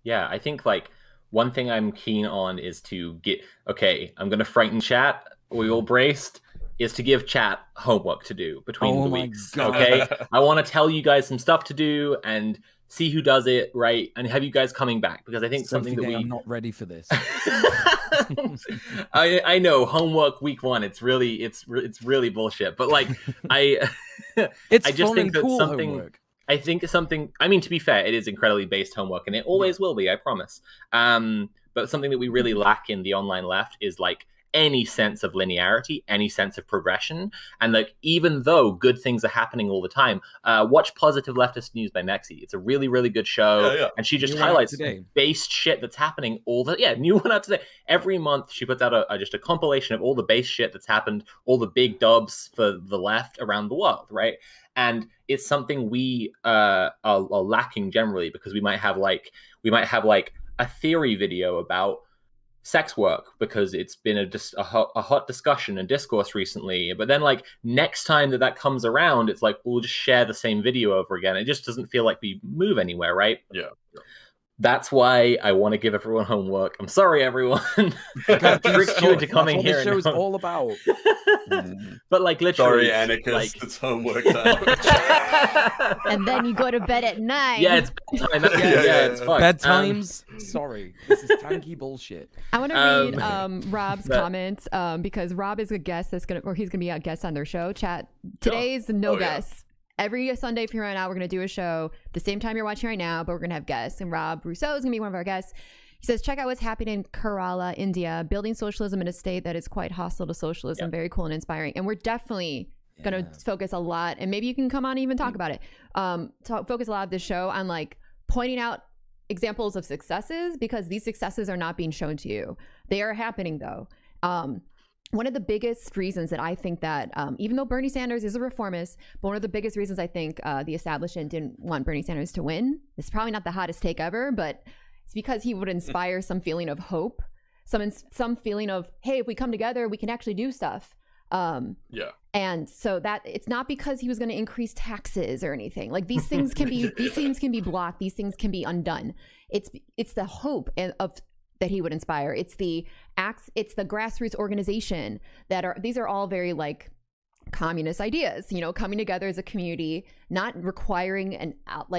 Yeah, I think like one thing I'm keen on is to get, okay, I'm gonna frighten chat. We all braced. Is to give chat homework to do between the weeks. God. Okay, I want to tell you guys some stuff to do and see who does it right, and have you guys coming back, because I think something that I'm not ready for this. I know homework week one. It's really bullshit. But like I just think that cool something. Homework. I think something. I mean, to be fair, it is incredibly based homework, and it always will be. I promise. But something that we really lack in the online left is like any sense of linearity, any sense of progression. And like, even though good things are happening all the time, watch Positive Leftist News by Mexi. It's a really, really good show. Yeah. And she just highlights based shit that's happening new one out today. Every month she puts out just a compilation of all the base shit that's happened, all the big dubs for the left around the world, right? And it's something we are lacking generally, because we might have like a theory video about sex work because it's been a hot discussion and discourse recently, but then like next time that comes around, it's like we'll just share the same video over again. It just doesn't feel like we move anywhere, right? Yeah. That's why I want to give everyone homework. I'm sorry, everyone. Tricked you into coming here. That's what the show's all about. But like literally, sorry, anarchist, it's homework time. And then you go to bed at 9. Yeah, it's bedtime. It's fine. Bedtimes. Sorry, this is tanky bullshit. I want to read Rob's comments because Rob is a guest he's gonna be a guest on their show. Chat today's no guests. Every Sunday from here on out, we're going to do a show the same time you're watching right now, but we're going to have guests. And Rob Rousseau is going to be one of our guests. He says, check out what's happening in Kerala, India, building socialism in a state that is quite hostile to socialism. Very cool and inspiring. And we're definitely going to focus a lot, and maybe you can come on and even talk about it. Focus a lot of this show on like pointing out examples of successes, because these successes are not being shown to you. They are happening though. One of the biggest reasons that I think that, even though Bernie Sanders is a reformist, but one of the biggest reasons I think the establishment didn't want Bernie Sanders to win, it's probably not the hottest take ever, but it's because he would inspire some feeling of hope, some feeling of, hey, if we come together, we can actually do stuff. And so that it's not because he was going to increase taxes or anything. Like these things can be, these things can be blocked. These things can be undone. It's the hope of that he would inspire. It's the acts, it's the grassroots organization these are all very like communist ideas, you know, coming together as a community, not requiring an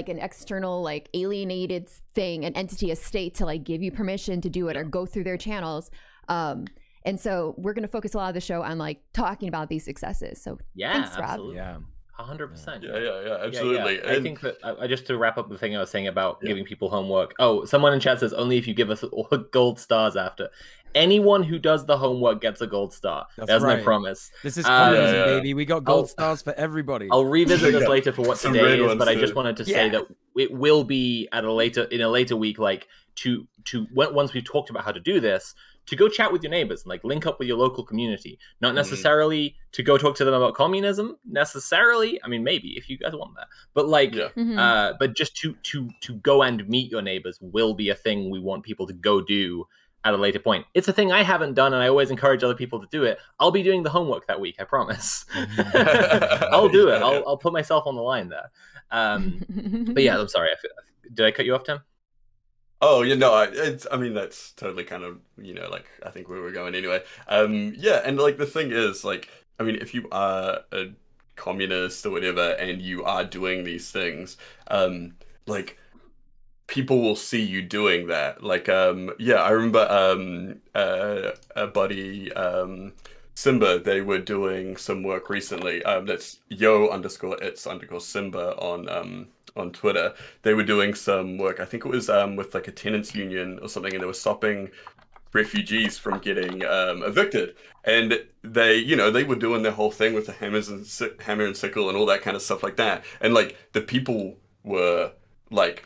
external like alienated thing, an entity, a state to like give you permission to do it or go through their channels. And so we're going to focus a lot of the show on like talking about these successes. So thanks, Rob. Absolutely. Yeah. 100%. Yeah, absolutely. Yeah. I think that just to wrap up the thing I was saying about giving people homework. Oh, someone in chat says only if you give us gold stars after. Anyone who does the homework gets a gold star. That's my promise. This is communism, baby. We got gold stars for everybody. I'll revisit this later for what today is, but I just wanted to say that it will be in a later week, like once we've talked about how to do this, to go chat with your neighbors and like link up with your local community. Not necessarily to go talk to them about communism necessarily. I mean, maybe if you guys want that, but like, but just to go and meet your neighbors will be a thing we want people to go do at a later point. It's a thing I haven't done, and I always encourage other people to do it. I'll be doing the homework that week, I promise. I'll do it. I'll put myself on the line there. But yeah, I'm sorry. Did I cut you off, Tim? Oh, I mean, that's totally kind of, like, I think where we're going anyway. Yeah, and, like, the thing is, like, I mean, if you are a communist or whatever, and you are doing these things, like, people will see you doing that. Like, I remember a buddy, Simba, they were doing some work recently. That's yo_its_Simba on Twitter. They were doing some work. I think it was with like a tenants union or something, and they were stopping refugees from getting evicted. And they were doing their whole thing with the hammer and sickle and all that kind of stuff like that. And like the people were like,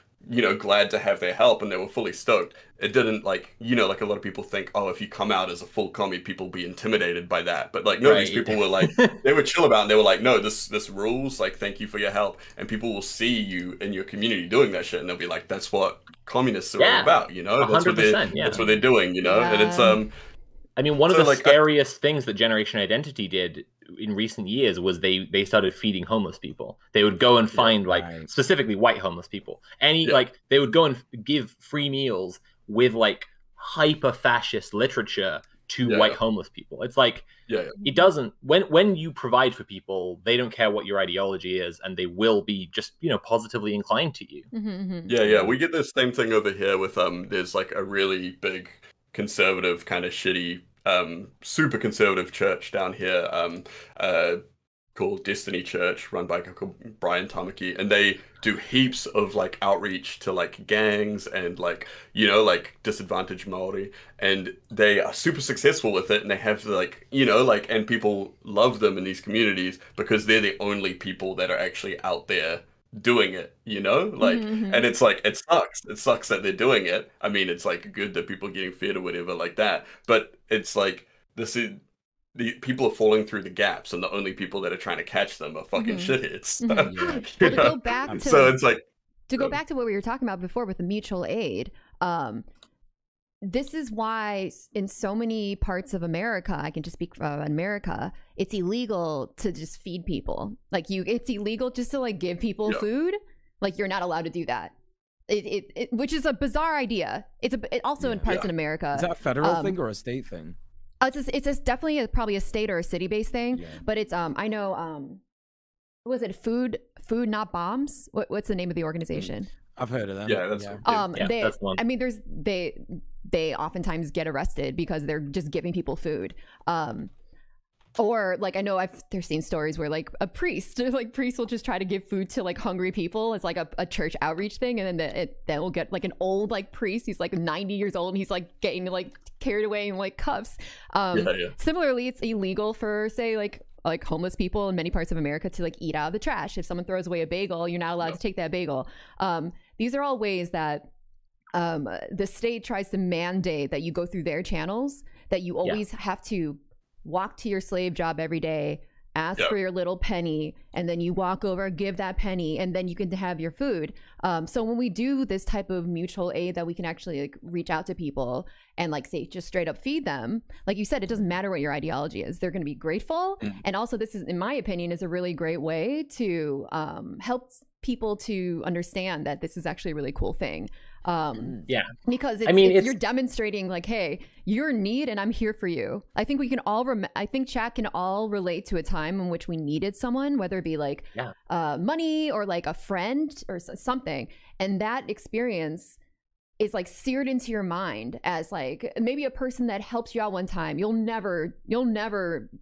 glad to have their help, and they were fully stoked. It didn't like, like a lot of people think, oh, if you come out as a full commie, people will be intimidated by that. But like, no, these people were like, they were chill about it, and they were like, no, this rules, like, thank you for your help. And people will see you in your community doing that shit, and they'll be like, that's what communists are all about, That's what they're doing, and it's, I mean, one of the scariest things that Generation Identity did in recent years was they started feeding homeless people. They would go and find like specifically white homeless people. Like they would go and give free meals with like hyper fascist literature to white homeless people. It's like it doesn't when you provide for people, they don't care what your ideology is, and they will be just positively inclined to you. We get the same thing over here with there's like a really big conservative kind of shitty super conservative church down here called Destiny Church, run by a guy called Brian Tamaki, and they do heaps of like outreach to like gangs and like like disadvantaged Maori, and they are super successful with it, and they have like and people love them in these communities because they're the only people that are actually out there doing it, and it's like it sucks that they're doing it. I mean, it's like good that people are getting fed or whatever like that, but it's like the people are falling through the gaps, and the only people that are trying to catch them are fucking shitheads. Well, to go back to, so it's like to go back to what we were talking about before with the mutual aid, this is why in so many parts of America, I can just speak for America, it's illegal to just feed people. Like it's illegal just to like give people food. Like you're not allowed to do that. Which is a bizarre idea. It's also in parts in America. Is that a federal thing or a state thing? It's definitely probably a state or a city-based thing. But it's I know was it Food Not Bombs? What's the name of the organization? I've heard of them. That's one. I mean, they oftentimes get arrested because they're just giving people food. Or like I know there's seen stories where like a priest will just try to give food to like hungry people. It's like a church outreach thing, and then we'll get like an old like priest. He's like 90 years old, and he's like getting like carried away in like cuffs. Similarly, it's illegal for say like homeless people in many parts of America to like eat out of the trash. If someone throws away a bagel, you're not allowed to take that bagel. These are all ways that the state tries to mandate that you go through their channels, that you always have to walk to your slave job every day, ask for your little penny, and then you walk over, give that penny, and then you can have your food. So when we do this type of mutual aid that we can actually like reach out to people and like say just straight up feed them, like you said, it doesn't matter what your ideology is, they're going to be grateful. And also this is, in my opinion, is a really great way to help people to understand that this is actually a really cool thing. Because you're demonstrating like, hey, you're in need and I'm here for you. I think we can all I think chat can all relate to a time in which we needed someone, whether it be like money or like a friend or something, and that experience is like seared into your mind as like maybe a person that helps you out one time. You'll never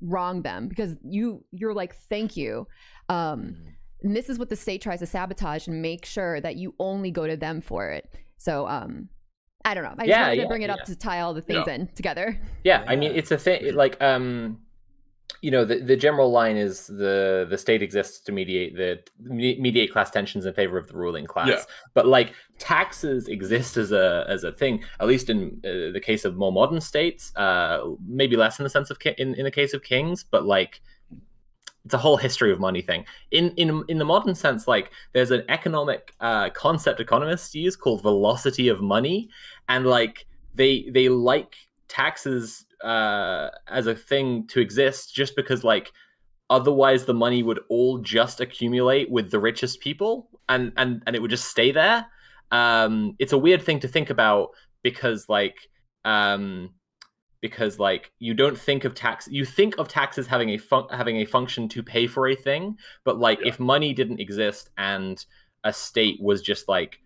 wrong them because you're like, thank you. And this is what the state tries to sabotage and make sure that you only go to them for it. So I don't know. I just wanted to bring it up to tie all the things in together. I mean, it's a thing like the general line is the state exists to mediate class tensions in favor of the ruling class. But like taxes exist as a thing, at least in the case of more modern states, maybe less in the sense of in the case of kings, but like it's a whole history of money thing. In the modern sense, like there's an economic concept economists use called velocity of money, and like they like taxes as a thing to exist just because like otherwise the money would all just accumulate with the richest people and it would just stay there. It's a weird thing to think about because you don't think of tax. You think of taxes having a function to pay for a thing, but like if money didn't exist and a state was just like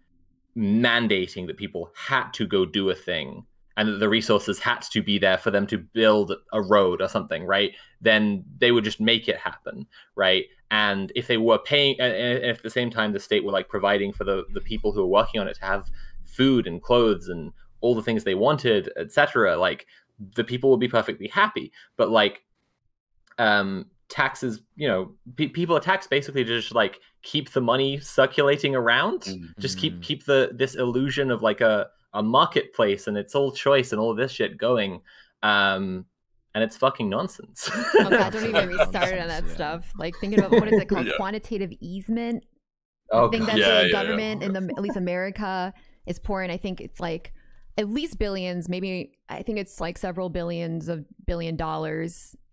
mandating that people had to go do a thing and that the resources had to be there for them to build a road or something, right? Then they would just make it happen, right? And if they were paying, and if at the same time the state were like providing for the people who are working on it to have food and clothes and all the things they wanted, etc., like the people will be perfectly happy. But like taxes, people are taxed basically to just like keep the money circulating around, just keep this illusion of like a marketplace and it's all choice and all of this shit going, and it's fucking nonsense. Oh God, don't even get me started on that stuff. Like thinking about what is it called, quantitative easement. I think that's the government in at least America is pouring. I think it's like at least billions, maybe I think it's like several $1 billion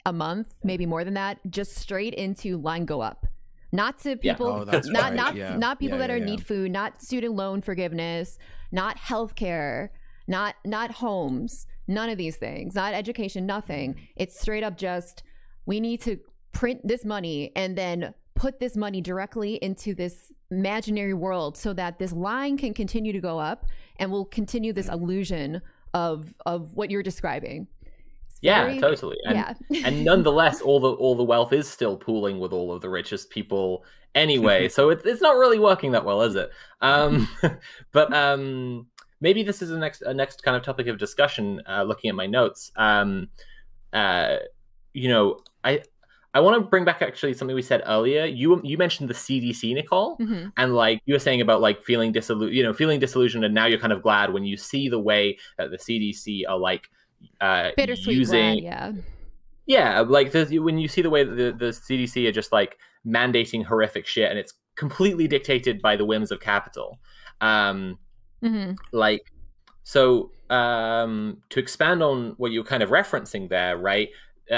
a month, maybe more than that, just straight into line go up. Not to people, not people that need food, not student loan forgiveness, not healthcare, not homes, none of these things, not education, nothing. It's straight up just, we need to print this money and then put this money directly into this imaginary world so that this line can continue to go up and we'll continue this illusion of what you're describing. Yeah, totally. And, and nonetheless, all the wealth is still pooling with all of the richest people anyway. So it's not really working that well, is it? But maybe this is a next kind of topic of discussion. Looking at my notes, you know, I want to bring back actually something we said earlier. You mentioned the CDC, Nicole, and like you were saying about like feeling disillusioned, and now you're kind of glad when you see the way that the CDC are like bittersweet glad, like when you see the way that the CDC are just like mandating horrific shit, and it's completely dictated by the whims of capital. Like, so to expand on what you're kind of referencing there, right?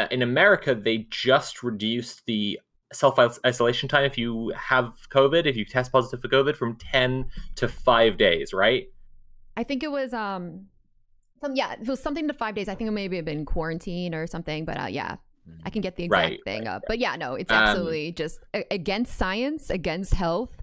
In America, they just reduced the self-isolation time if you have COVID, if you test positive for COVID, from 10 to 5 days, right? I think it was it was something to 5 days. I think it maybe have been quarantine or something, but I can get the exact thing up. But yeah, no, it's absolutely just against science, against health.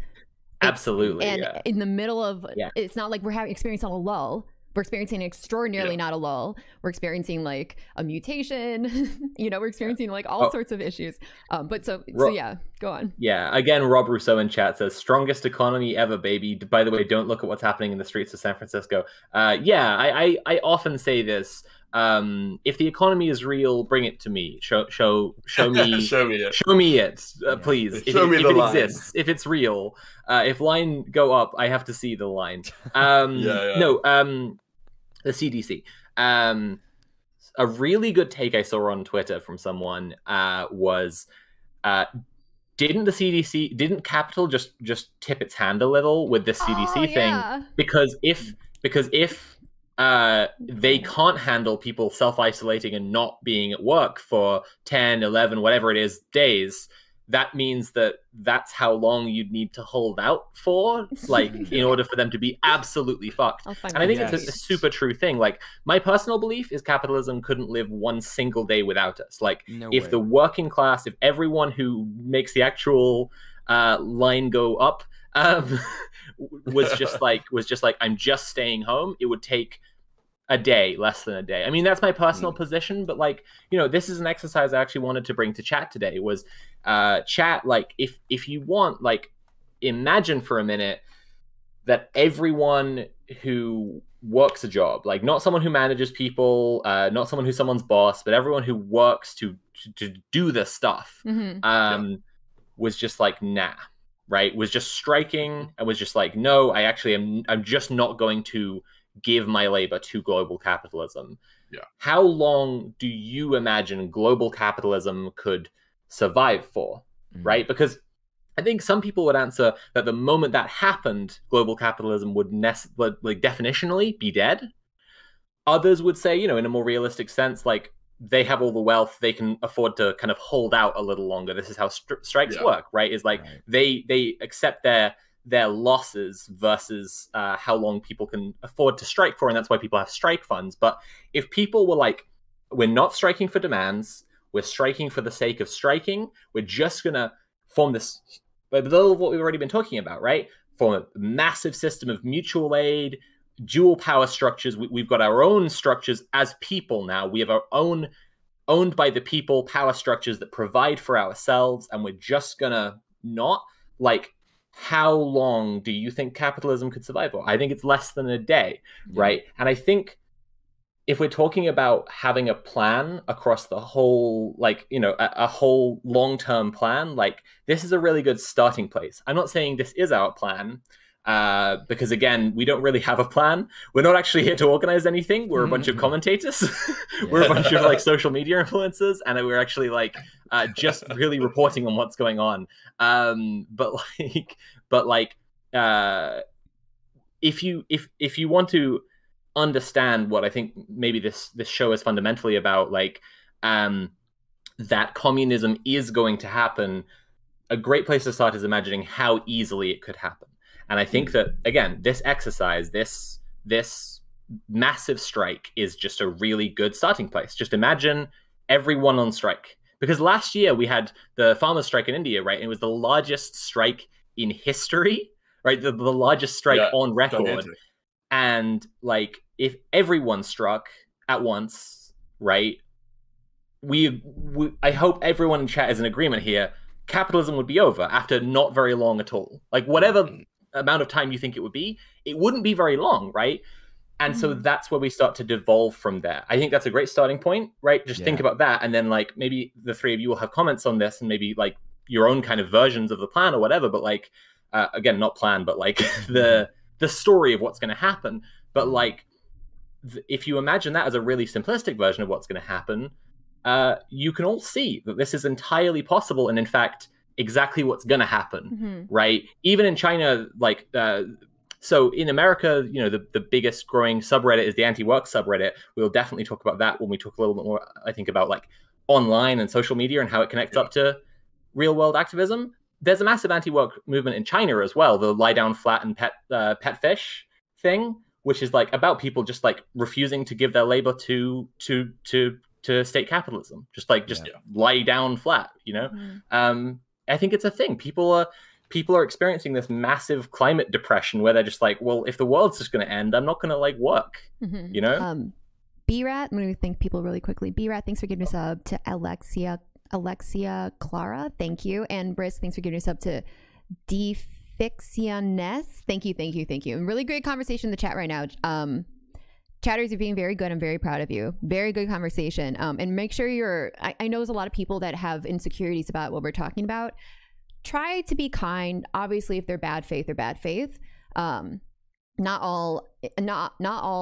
Absolutely. And in the middle of, it's not like we're experiencing a lull. We're experiencing extraordinarily not a lull. We're experiencing like a mutation. You know, we're experiencing like all sorts of issues. But so yeah, go on. Yeah, again, Rob Rousseau in chat says, strongest economy ever, baby. By the way, don't look at what's happening in the streets of San Francisco. I often say this. If the economy is real, bring it to me. Show me show me it. Show me it, please. Show me if the it line. exists, if it's real. If line go up, I have to see the line. The CDC. A really good take I saw on Twitter from someone was, didn't Capital just tip its hand a little with this CDC thing? Because if they can't handle people self-isolating and not being at work for 10, 11, whatever it is, days, that means that's how long you'd need to hold out for, like, in order for them to be absolutely fucked. And I think it's a super true thing. Like, my personal belief is capitalism couldn't live one single day without us. Like, if the working class, if everyone who makes the actual line go up was just like, I'm just staying home, it would take a day, less than a day. I mean, that's my personal position, but like, you know, this is an exercise I actually wanted to bring to chat today was chat, like, if you want, like, imagine for a minute that everyone who works a job, like not someone who manages people, not someone who's someone's boss, but everyone who works to do this stuff, was just like, nah, right? Was just striking and was just like, no, I'm just not going to give my labor to global capitalism. How long do you imagine global capitalism could survive for, right? Because I think some people would answer that the moment that happened, global capitalism would like definitionally be dead. Others would say, you know, in a more realistic sense, like, they have all the wealth, they can afford to kind of hold out a little longer. This is how strikes work, right? Is like they accept their losses versus how long people can afford to strike for, and that's why people have strike funds. But if people were like, we're not striking for demands, we're striking for the sake of striking, we're just gonna form this, a little of what we've already been talking about, right? Form a massive system of mutual aid, dual power structures. We've got our own structures as people now. We have our own owned by the people power structures that provide for ourselves, and we're just gonna not, like, how long do you think capitalism could survive for? I think it's less than a day, right? And I think if we're talking about having a plan across the whole, like, you know, a whole long-term plan, like, this is a really good starting place. I'm not saying this is our plan, because again, we don't really have a plan. We're not actually here to organize anything. We're a bunch of commentators. We're a bunch of like social media influencers, and we're actually like just really reporting on what's going on. But if you want to understand what I think maybe this show is fundamentally about, like, that communism is going to happen, a great place to start is imagining how easily it could happen. And I think that, again, this exercise, this massive strike is just a really good starting place. Just imagine everyone on strike. Because last year we had the farmers' strike in India, right? And it was the largest strike in history, right? The largest strike on record. Gigantic. And like, if everyone struck at once, right? I hope everyone in chat is in agreement here. Capitalism would be over after not very long at all. Like, whatever amount of time you think it would be, it wouldn't be very long, right? And so that's where we start to devolve from there. I think that's a great starting point, right? Just think about that. And then like, maybe the three of you will have comments on this and maybe like your own kind of versions of the plan or whatever. But like, again, not plan, but like the story of what's going to happen. But like, if you imagine that as a really simplistic version of what's going to happen, you can all see that this is entirely possible. And in fact, exactly what's going to happen, right? Even in China, like, so in America, you know, the biggest growing subreddit is the anti-work subreddit. We'll definitely talk about that when we talk a little bit more, I think, about like online and social media and how it connects up to real world activism. There's a massive anti-work movement in China as well, the lie down flat and pet fish thing, which is like about people just like refusing to give their labor to state capitalism, just lie down flat, you know. I think it's a thing. People are experiencing this massive climate depression where they're just like, well, if the world's just going to end, I'm not going to like work, you know? B-Rat, I'm going to thank people really quickly. B-Rat, thanks for giving us up to Alexia Clara. Thank you. And Briss, thanks for giving us up to Defixianes. Thank you. And really great conversation in the chat right now. Chatters, you're being very good. I'm very proud of you. Very good conversation. And make sure I know there's a lot of people that have insecurities about what we're talking about. Try to be kind. Obviously, if they're bad faith, they're bad faith. Not all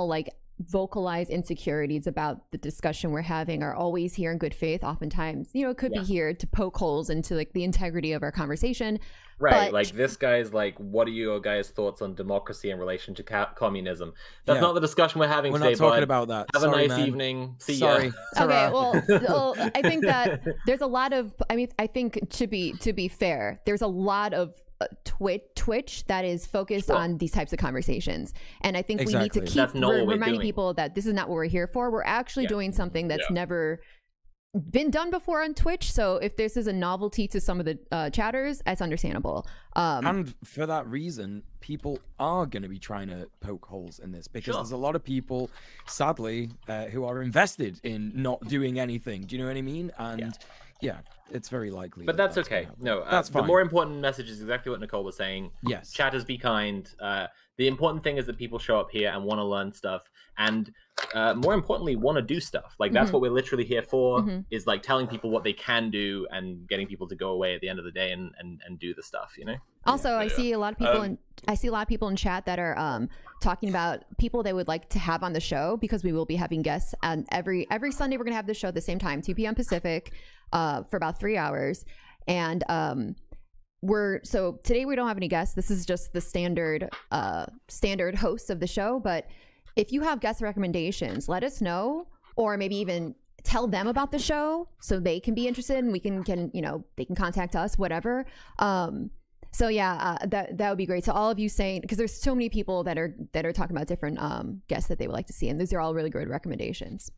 like vocalized insecurities about the discussion we're having are always here in good faith. Oftentimes, you know, it could be here to poke holes into like the integrity of our conversation. Right, but, like this guy's like, what are your guys' thoughts on democracy in relation to communism? That's not the discussion we're having today. We're not talking about that. Have a nice evening. See ya. Sorry. Okay, well, I think that there's a lot of. I mean, I think to be fair, there's a lot of Twitch that is focused on these types of conversations, and I think we need to keep reminding people that this is not what we're here for. We're actually doing something that's never been done before on Twitch. So if this is a novelty to some of the chatters, that's understandable. And for that reason, people are going to be trying to poke holes in this because there's a lot of people, sadly, who are invested in not doing anything. Do you know what I mean? And yeah, it's very likely. But that's okay. No, that's fine. The more important message is exactly what Nicole was saying. Yes. Chatters, be kind. The important thing is that people show up here and want to learn stuff, and more importantly, want to do stuff. Like that's what we're literally here for. Is like telling people what they can do and getting people to go away at the end of the day and do the stuff. You know. Also, I see a lot of people I see a lot of people in chat that are talking about people they would like to have on the show, because we will be having guests. And every Sunday we're gonna have the show at the same time, 2 p.m. Pacific, for about 3 hours. And so today we don't have any guests. This is just the standard hosts of the show. But if you have guest recommendations, let us know, or maybe even tell them about the show so they can be interested and we can they can contact us, whatever. So yeah, that would be great. So all of you saying, because there's so many people that are talking about different guests that they would like to see, and these are all really good recommendations.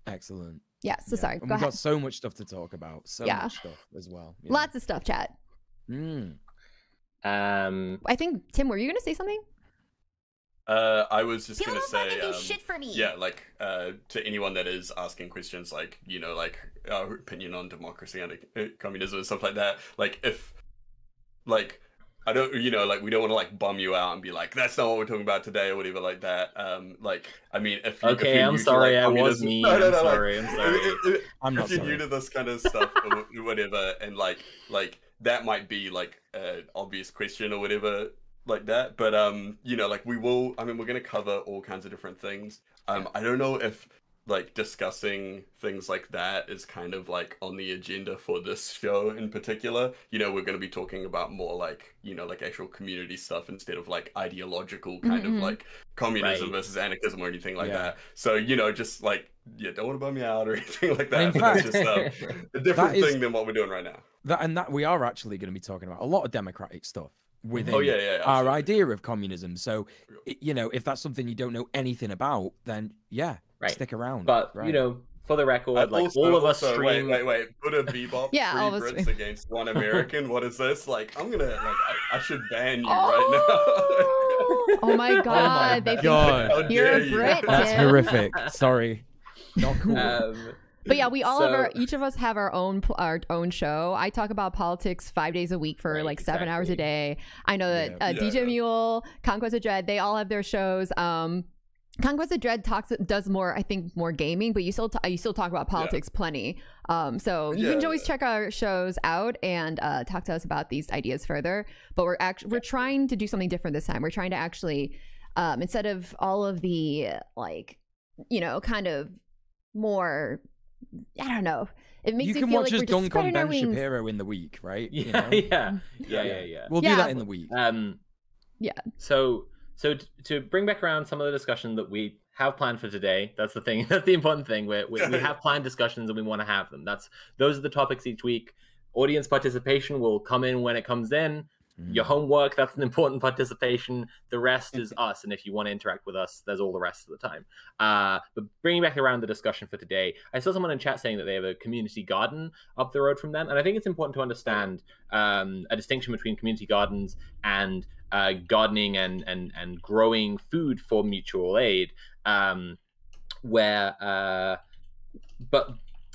Excellent. Yeah. So sorry. And we've got so much stuff to talk about. So much stuff as well. Yeah. Lots of stuff, chat. I think Tim, were you gonna say something? I was just gonna say, do shit for me. Yeah, like to anyone that is asking questions, like like our opinion on democracy and communism and stuff like that. Like if, like I don't, like we don't want to like bum you out and be like, that's not what we're talking about today or whatever like that. Like I mean, if I'm sorry, I was mean. I'm sorry. I'm not if you're new to this kind of stuff or whatever, and like that might be like an obvious question or whatever like that, but like we will, I mean, we're going to cover all kinds of different things. I don't know if like discussing things like that is kind of like on the agenda for this show in particular. You know, we're going to be talking about more like, you know, like actual community stuff instead of like ideological kind of like communism versus anarchism or anything like that. So, you know, just like, don't want to bum me out or anything like that. In fact, it's just a different thing than what we're doing right now. That we are actually going to be talking about a lot of democratic stuff within our idea of communism. So, you know, if that's something you don't know anything about, then stick around. But you know, for the record, like all of us stream. Wait, put a bebop. Yeah, three all of us Brits against one American. What is this? Like, I'm gonna I should ban you right now. Oh my god! They think you're a Brit. That's horrific. Sorry, not cool. But yeah, we all have each of us have our own show. I talk about politics 5 days a week for like 7 hours a day. I know that DJ Mule, Conquest of Dread, they all have their shows. Conquest of Dread does more, I think, more gaming, but you still talk about politics plenty. So you can always check our shows out and talk to us about these ideas further. But we're trying to do something different this time. We're trying to actually instead of all of the like, you know, kind of more, I don't know. It makes you can watch us dunk on Ben Shapiro in the week, right? Yeah, you know? yeah. We'll do that in the week. So to bring back around some of the discussion that we have planned for today, that's the thing. That's the important thing. We have planned discussions and we want to have them. Those are the topics each week. Audience participation will come in when it comes in. Your homework, that's an important participation. The rest is us. And if you want to interact with us, there's all the rest of the time. But bringing back around the discussion for today, I saw someone in chat saying that they have a community garden up the road from them. And I think it's important to understand a distinction between community gardens and gardening and growing food for mutual aid, but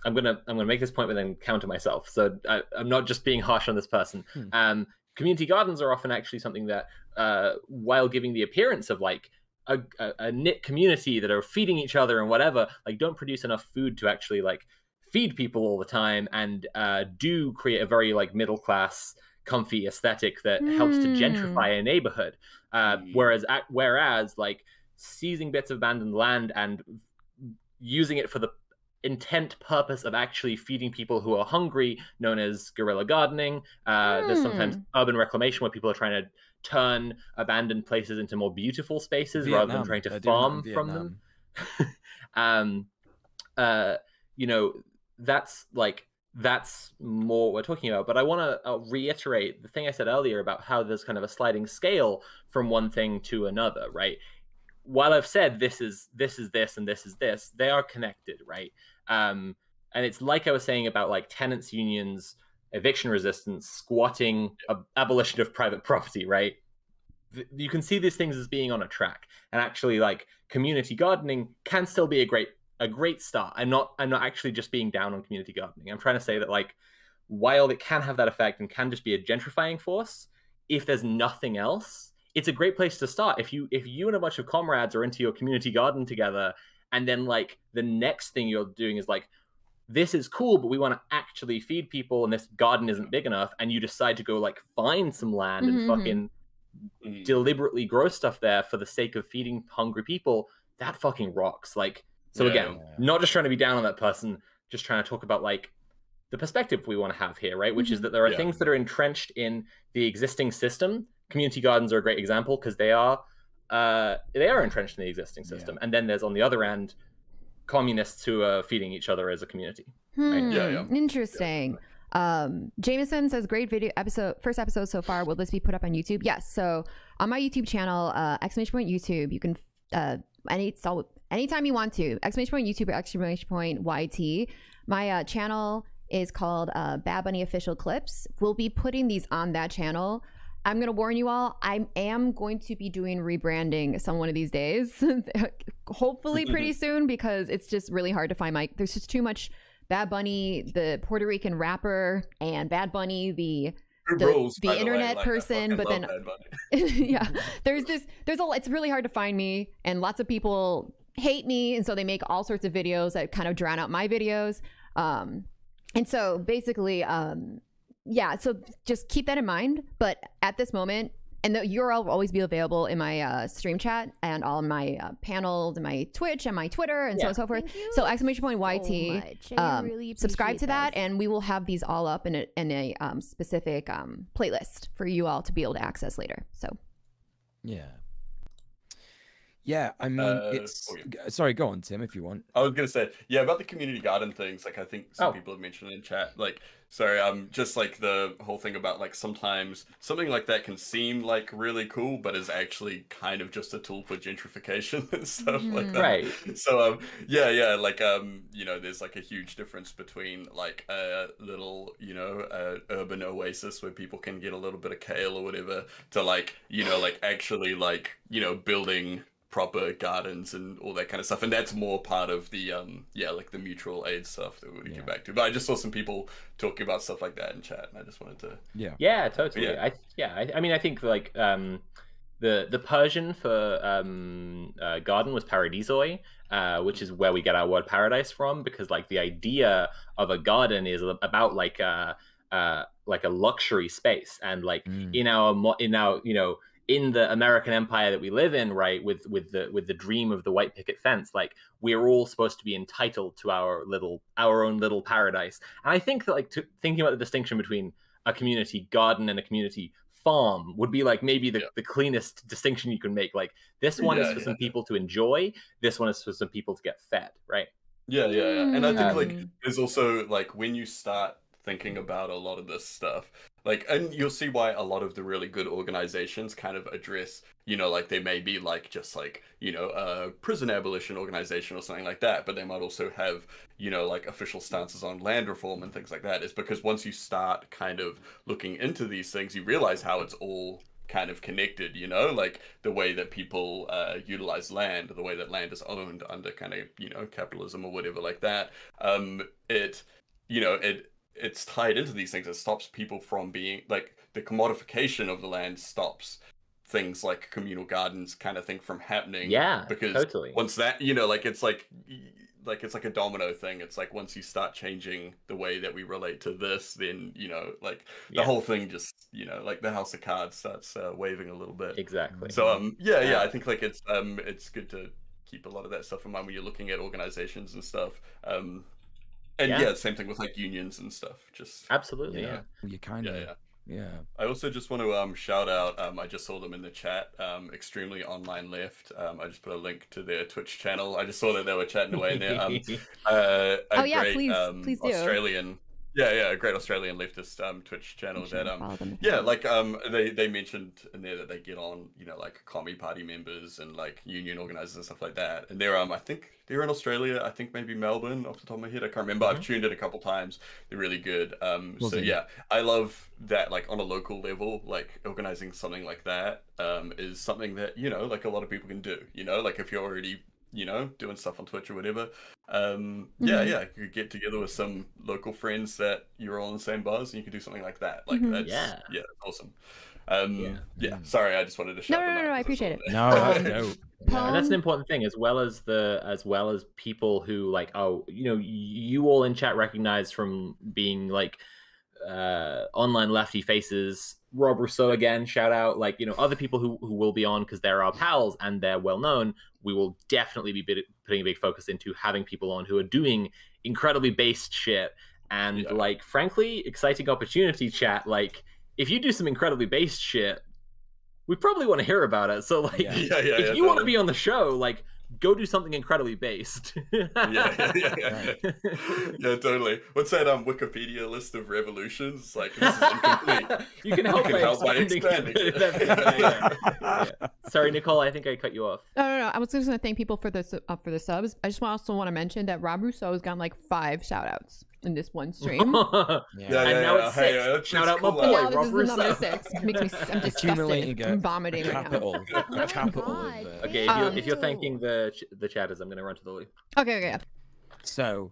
I'm gonna make this point but then counter myself. So I'm not just being harsh on this person. Community gardens are often actually something that, while giving the appearance of like a knit community that are feeding each other and whatever, like don't produce enough food to actually like feed people all the time, and do create a very like middle class, comfy aesthetic that helps to gentrify a neighborhood. Whereas like seizing bits of abandoned land and using it for the intent purpose of actually feeding people who are hungry, known as guerrilla gardening. There's sometimes urban reclamation where people are trying to turn abandoned places into more beautiful spaces rather than trying to farm from them. You know, that's more what we're talking about. But I want to reiterate the thing I said earlier about how there's kind of a sliding scale from one thing to another, right? While I've said this is this and this is this, they are connected, right? And it's like I was saying about like tenants unions, eviction resistance, squatting, abolition of private property, right? You can see these things as being on a track, and actually like community gardening can still be a great start. I'm not actually just being down on community gardening. I'm trying to say that like while it can have that effect and can just be a gentrifying force, if there's nothing else, it's a great place to start. If you and a bunch of comrades are into your community garden together, and then like the next thing you're doing is like, this is cool, but we want to actually feed people and this garden isn't big enough, and you decide to go like find some land and fucking deliberately grow stuff there for the sake of feeding hungry people, that fucking rocks. Like, so again, not just trying to be down on that person, just trying to talk about like the perspective we want to have here, right? Which is that there are things that are entrenched in the existing system. Community gardens are a great example because they are entrenched in the existing system. And then there's on the other end communists who are feeding each other as a community. Right? Interesting. Jameson says great first episode so far. Will this be put up on YouTube? Yes. So on my YouTube channel, !YouTube, you can anytime you want to, ! YouTube or ! YT. My channel is called Bad Bunny Official Clips. We'll be putting these on that channel. I'm going to warn you all, I am going to be doing rebranding one of these days. Hopefully pretty soon, because it's just really hard to find there's just too much Bad Bunny, the Puerto Rican rapper, and Bad Bunny, the internet person, but then it's really hard to find me, and lots of people hate me, and so they make all sorts of videos that kind of drown out my videos. And so basically, so just keep that in mind. But at this moment, And the URL will always be available in my stream chat and all my panels and my Twitch and my Twitter and so on and so forth. So !YT, subscribe to that, and we will have these all up in a specific playlist for you all to be able to access later. So yeah, I mean, it's... Sorry, go on, Tim, if you want. I was going to say, yeah, about the community garden things, like, I think some people have mentioned in chat, like, sorry, just, like, the whole thing about, like, sometimes something like that can seem, like, really cool, but is actually kind of just a tool for gentrification and stuff like that. Right. So, yeah, like, you know, there's, like, a huge difference between, like, a little, you know, urban oasis where people can get a little bit of kale or whatever, to, like, you know, like, actually, like, you know, building proper gardens and all that kind of stuff, and that's more part of the like the mutual aid stuff that we're going to get back to. But I just saw some people talking about stuff like that in chat, and I just wanted to totally. I mean, I think like the Persian for garden was paradisoi, which is where we get our word paradise from, because like the idea of a garden is about like a luxury space, and like in our you know, in the American empire that we live in, right, with the dream of the white picket fence, like we're all supposed to be entitled to our own little paradise. And I think that like thinking about the distinction between a community garden and a community farm would be like maybe the cleanest distinction you can make. Like this one is for some people to enjoy, this one is for some people to get fed, right? Yeah. And I think like there's also like when you start thinking about a lot of this stuff, like, and you'll see why a lot of the really good organizations kind of address, you know, like they may be like just like, you know, a prison abolition organization or something like that, but they might also have, you know, like official stances on land reform and things like that. Is because once you start kind of looking into these things, you realize how it's all kind of connected, you know, like the way that people utilize land, the way that land is owned under kind of, you know, capitalism or whatever like that. It's tied into these things. It stops people from being like the commodification of the land stops things like communal gardens kind of thing from happening. Yeah, because totally. Once that, you know, like it's like a domino thing. It's like once you start changing the way that we relate to this, then, you know, like the whole thing just, you know, like the house of cards starts waving a little bit. Exactly. So I think like it's good to keep a lot of that stuff in mind when you're looking at organizations and stuff. And same thing with like unions and stuff. Just absolutely, you know, you kind of I also just want to shout out. I just saw them in the chat. Extremely Online Left. I just put a link to their Twitch channel. I just saw that they were chatting away in there. Please do. Australian. A great Australian leftist Twitch channel that they mentioned in there that they get on, you know, like Commie Party members and like union organizers and stuff like that. And they're I think they're in Australia, I think maybe Melbourne off the top of my head. I can't remember. I've tuned it a couple times. They're really good. I love that, like on a local level, like organizing something like that is something that, you know, like a lot of people can do, you know, like if you're already, you know, doing stuff on Twitch or whatever. You could get together with some local friends that you're all in the same buzz and you could do something like that. Like that's awesome. Sorry, I just wanted to shout them out. No, I appreciate it. No. And that's an important thing, as well as people who like, oh, you know, you all in chat recognize from being like online lefty faces, Rob Rousseau again, shout out, like, you know, other people who will be on because they're our pals and they're well known. We will definitely be putting a big focus into having people on who are doing incredibly based shit and like, frankly, exciting opportunity chat. Like, if you do some incredibly based shit, we probably want to hear about it. So like, if you want to be on the show, like, go do something incredibly based. Yeah, totally. What's that Wikipedia list of revolutions? Like, this is incomplete. You can help by expanding. Sorry, Nicole, I think I cut you off. No. I was just going to thank people for the subs. I just also want to mention that Rob Rousseau has gotten like 5 shout outs in this one stream. And now it's 6. Shout out my boy, Rob Rousseau. This is number 6. Makes me, I'm disgusted. I'm vomiting right now. Capital. Okay, if you're thanking the chatters, I'm going to run to the loo. Okay. So,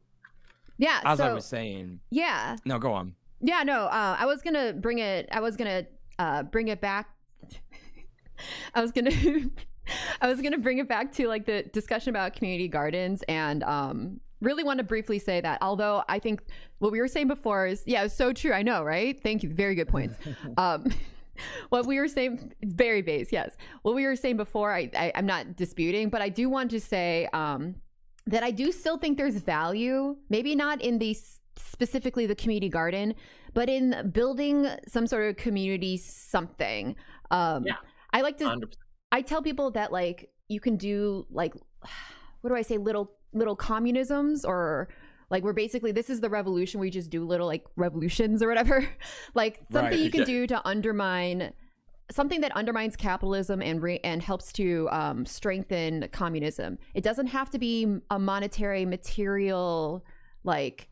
as I was saying. Yeah. No, go on. Yeah, no. I was gonna bring it back. I was gonna bring it back to like the discussion about community gardens, and really want to briefly say that although I think what we were saying before is it's so true. I know, right? Thank you. Very good points. what we were saying, it's very base, yes. What we were saying before, I'm not disputing, but I do want to say that I do still think there's value, maybe not in the specifically the community garden, but in building some sort of community something. I like to 100%. I tell people that like you can do like, what do I say, little communisms, or like we're basically, this is the revolution, we just do little like revolutions or whatever. Like something you can do to undermine something that undermines capitalism and helps to strengthen communism. It doesn't have to be a monetary material, like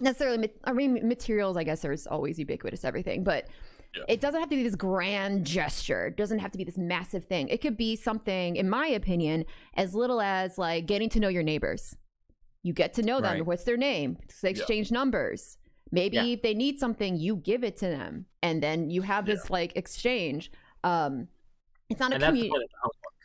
necessarily. I mean, materials, I guess, are always ubiquitous, everything, but it doesn't have to be this grand gesture. It doesn't have to be this massive thing. It could be something, in my opinion, as little as like getting to know your neighbors. You get to know them. What's their name? They exchange numbers. Maybe if they need something, you give it to them, and then you have this like exchange. It's not a community.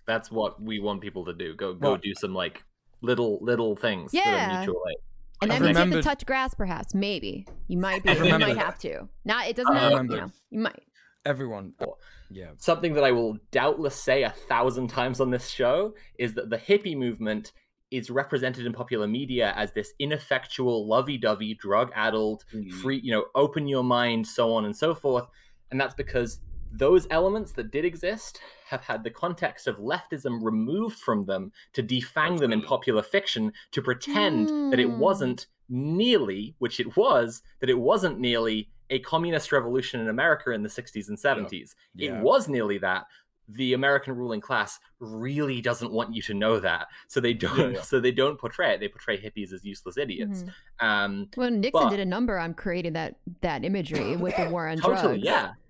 That's what we want people to do. Go do some like little things for the mutual aid. And that means you have to touch grass, perhaps. Maybe you might be. You might have to. Not. It doesn't have. You know, you might. Everyone. Something that I will doubtless say 1,000 times on this show is that the hippie movement is represented in popular media as this ineffectual, lovey-dovey, drug-addled, free, open your mind, so on and so forth. And that's because those elements that did exist have had the context of leftism removed from them to defang them in popular fiction, to pretend that it wasn't nearly, which it was, that it wasn't nearly a communist revolution in America in the 60s and 70s. It was nearly that. The American ruling class really doesn't want you to know that, so they don't. So they don't portray it. They portray hippies as useless idiots. Well, Nixon did a number on creating that imagery with the war on drugs.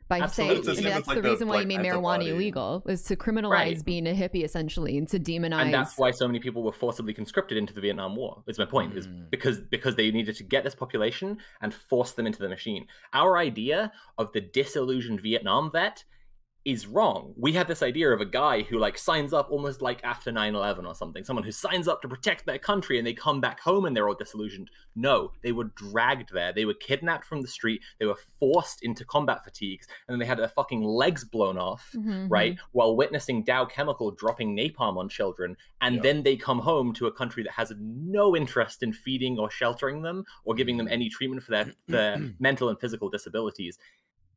By saying that's the reason why he made marijuana illegal, was to criminalize being a hippie, essentially, and to demonize. And that's why so many people were forcibly conscripted into the Vietnam War. Is my point, is because they needed to get this population and force them into the machine. Our idea of the disillusioned Vietnam vet is wrong. We had this idea of a guy who like signs up almost like after 9/11 or something, someone who signs up to protect their country and they come back home and they're all disillusioned. No, they were dragged there. They were kidnapped from the street. They were forced into combat fatigues, and then they had their fucking legs blown off, right? While witnessing Dow Chemical dropping napalm on children. And then they come home to a country that has no interest in feeding or sheltering them or giving them any treatment for their mental and physical disabilities.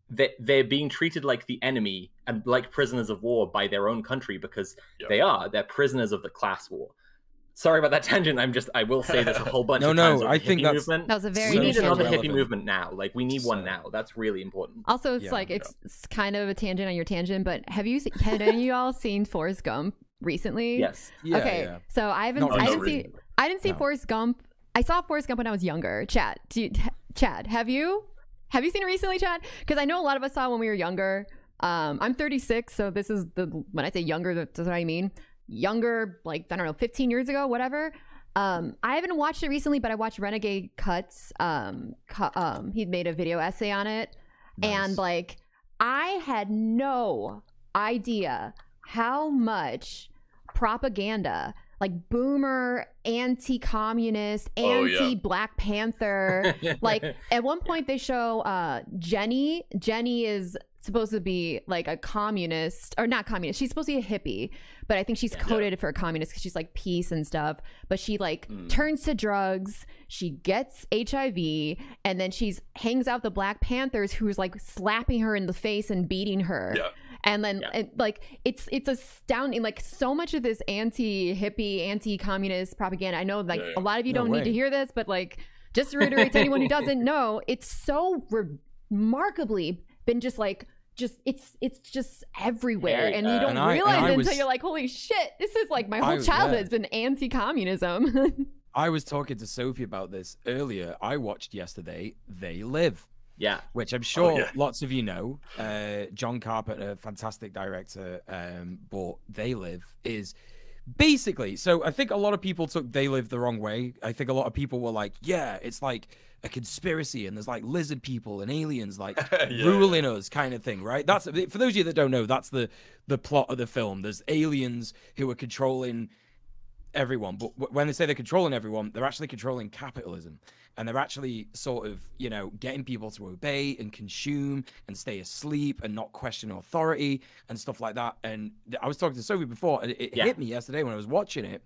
They're being treated like the enemy and like prisoners of war by their own country, because they're prisoners of the class war. Sorry about that tangent. I will say this a whole bunch of times. I think that was a very. We need another hippie movement now. Like we need one now. That's really important. Also, it's it's kind of a tangent on your tangent, but had any of you all seen Forrest Gump recently? Yes. So I didn't see Forrest Gump. I saw Forrest Gump when I was younger. Chad, have you? Have you seen it recently, Chad? Because I know a lot of us saw it when we were younger. I'm 36, so this is when I say younger, that's what I mean. Younger, like, I don't know, 15 years ago, whatever. I haven't watched it recently, but I watched Renegade Cuts. He made a video essay on it. Nice. And, like, I had no idea how much propaganda, like boomer, anti-communist, anti-Black Panther. Like at one point they show Jenny. Jenny is supposed to be like a communist, or not communist. She's supposed to be a hippie, but I think she's coded for a communist because she's like peace and stuff. But she like turns to drugs. She gets HIV, and then she's hangs out with the Black Panthers, who's like slapping her in the face and beating her. Yeah. And then like it's astounding, like so much of this anti-hippie, anti-communist propaganda. I know like a lot of you don't need to hear this, but like just to reiterate to anyone who doesn't know, it's so remarkably been just like it's just everywhere, and you don't realize it until you're like, holy shit, this is like my whole childhood has been anti-communism. I was talking to Sophie about this earlier. I watched yesterday They Live. Yeah, which I'm sure lots of you know. John Carpenter, fantastic director, but They Live is basically, so I think a lot of people took They Live the wrong way. I think a lot of people were like, yeah, it's like a conspiracy and there's like lizard people and aliens like ruling us kind of thing, right? That's, for those of you that don't know, that's the plot of the film. There's aliens who are controlling everyone, but when they say they're controlling everyone, they're actually controlling capitalism, and they're actually sort of, you know, getting people to obey and consume and stay asleep and not question authority and stuff like that. And I was talking to Sophie before, and it hit me yesterday when I was watching it,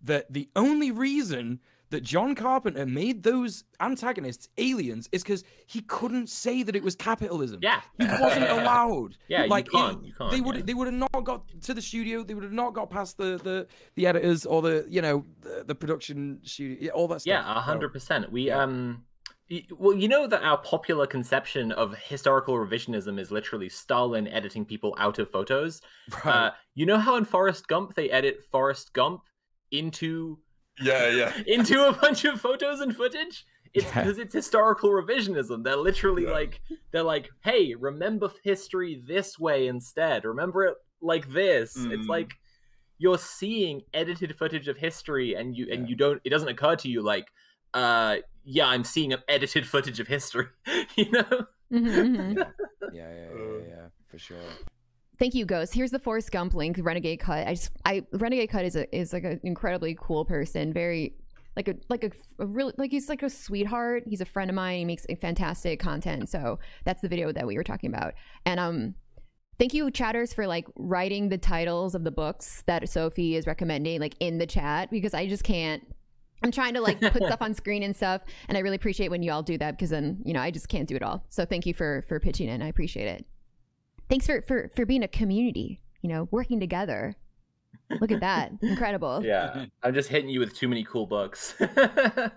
that the only reason that John Carpenter made those antagonists aliens is because he couldn't say that it was capitalism. Yeah, he wasn't allowed. Yeah, like you can't. They would have not got to the studio. They would have not got past the editors or the production studio, all that stuff. Yeah, 100%. We well, you know that our popular conception of historical revisionism is literally Stalin editing people out of photos. Right. You know how in Forrest Gump they edit Forrest Gump into into a bunch of photos and footage? It's because it's historical revisionism. They're literally they're like, hey, remember history this way instead. Remember it like this. It's like you're seeing edited footage of history, and you don't. It doesn't occur to you like, yeah, I'm seeing an edited footage of history. You know? Yeah, for sure. Thank you, Ghost. Here's the Forrest Gump link, Renegade Cut. Renegade Cut is like an incredibly cool person, very like a really, like, he's like a sweetheart. He's a friend of mine. He makes fantastic content. So that's the video that we were talking about. And thank you, chatters, for like writing the titles of the books that Sophie is recommending like in the chat, because I just can't. I'm trying to like put stuff on screen and stuff, and I really appreciate when you all do that, because then, you know, I just can't do it all. So thank you for pitching in. I appreciate it. Thanks for being a community, you know, working together. Look at that. Incredible. Yeah. I'm just hitting you with too many cool books. Okay,